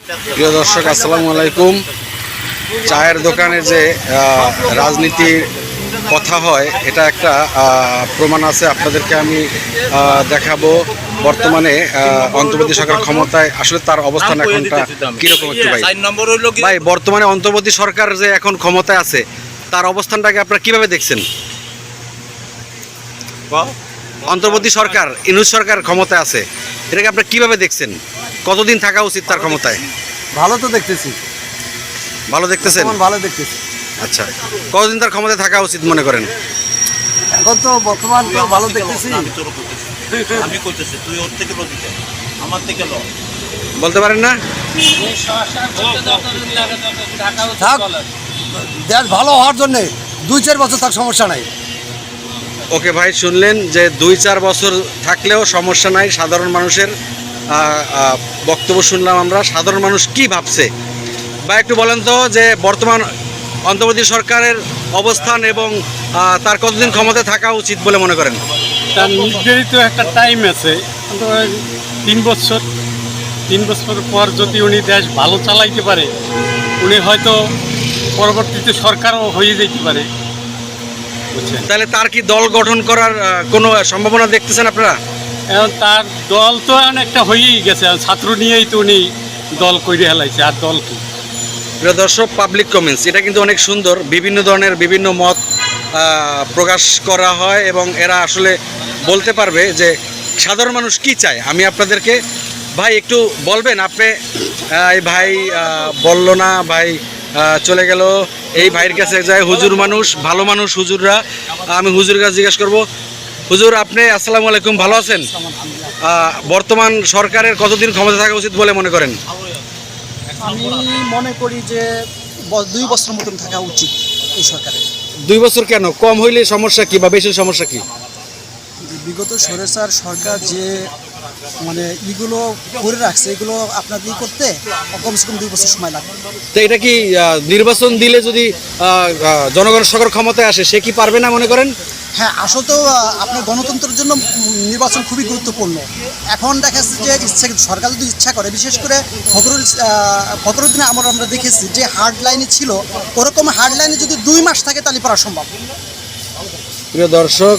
প্রিয় দর্শক, আসসালামু আলাইকুম। চায়ের দোকানে যে রাজনীতির কথা হয়, এটা একটা প্রমাণ আছে। আপনাদেরকে আমি দেখাবো বর্তমানে অন্তর্বর্তী সরকার ক্ষমতায় আসলে তার অবস্থান এখনটা কিরকম একটু ভাই। ভাই, বর্তমানে অন্তর্বর্তী সরকার যে এখন ক্ষমতায় আছে তার অবস্থানটাকে আপনারা কিভাবে দেখছেন? অন্তর্বর্তী সরকার, ইউনূস সরকার ক্ষমতায় আছে, এটাকে আপনারা কিভাবে দেখছেন? কতদিন থাকা উচিত তার ক্ষমতায়? ভালো তো দেখতেছি। ভালো দেখতেছেন? ভালো দেখতেছি। আচ্ছা, কতদিন তার ক্ষমতায় থাকা উচিত মনে করেন? এখন তো বর্তমান তো ভালো দেখতেছি। আমি করতেছি, তুই ওর থেকে লো দিতে, আমার থেকে লো। বলতে পারেন না? থাক, দেশ ভালো হওয়ার জন্যে 2-4 বছর তার সমস্যা নাই। ওকে ভাই, শুনলেন যে 2-4 বছর থাকলেও সমস্যা নাই। সাধারণ মানুষের বক্তব্য শুনলাম আমরা। সাধারণ মানুষ কি ভাবছে বা একটু বলেন তো, যে বর্তমান অন্তর্বর্তী সরকারের অবস্থান এবং তার কতদিন ক্ষমতায় থাকা উচিত বলে মনে করেন? তার নির্ধারিত একটা টাইম আছে, 3 বছর। 3 বছর পর যদি উনি দেশ ভালো চালাইতে পারে, উনি হয়তো পরবর্তীতে সরকারও হয়ে যেতে পারে, বুঝছেন? তাহলে তার কি দল গঠন করার কোনো সম্ভাবনা দেখতেছেন আপনারা? এখন তার দল তো একটা হয়েই গেছে, ছাত্র নিয়েই তো উনি দল করে হেলাইছে, আর দল কি? প্রিয় দর্শক, পাবলিক কমেন্টস এটা কিন্তু অনেক সুন্দর। বিভিন্ন ধরনের বিভিন্ন মত প্রকাশ করা হয় এবং এরা আসলে বলতে পারবে যে সাধারণ মানুষ কি চায়। আমি আপনাদেরকে ভাই একটু বলবেন, আপনি এই ভাই বললো না, ভাই চলে গেল। এই ভাইয়ের কাছে যায়, হুজুর মানুষ, ভালো মানুষ হুজুররা। আমি হুজুরের কাছে জিজ্ঞেস করবো, হুজুর আপনি আসসালামু আলাইকুম, ভালো আছেন? বর্তমান সরকারের কতদিন ক্ষমতা থাকা উচিত বলে মনে করেন? আমি মনে করি যে 2 বছর মতন থাকা উচিত এই সরকারের। 2 বছর কেন? কম হইলে সমস্যা কি বা বেশি সমস্যা কি? বিগত স্বৈরাচার সরকার যে মানে এগুলো করে রাখছে, এগুলো আপনার করতে কমসে কম 2 বছর সময় লাগবে। তো এটা কি নির্বাচন দিলে যদি জনগণের সরকার ক্ষমতায় আসে, সে কি পারবে না মনে করেন? হ্যাঁ, আসলে তো আপনার গণতন্ত্রের জন্য নির্বাচন খুবই গুরুত্বপূর্ণ। এখন দেখা যাচ্ছে যে সরকার যদি ইচ্ছা করে, বিশেষ করে ফখরুদ্দিন আমরা দেখেছি যে হার্ড লাইনে ছিল, ওরকম হার্ড লাইনে যদি 2 মাস থাকে তাহলে পারা সম্ভব। প্রিয় দর্শক,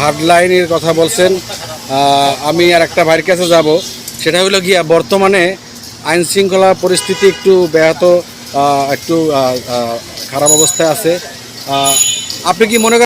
হার্ড লাইনের কথা বলছেন। আমি আর একটা ভাইয়ের কাছে যাব, সেটা হলো গিয়া বর্তমানে আইন শৃঙ্খলা পরিস্থিতি একটু ব্যাহত, একটু খারাপ অবস্থায় আছে। আপনি কি মনে করেন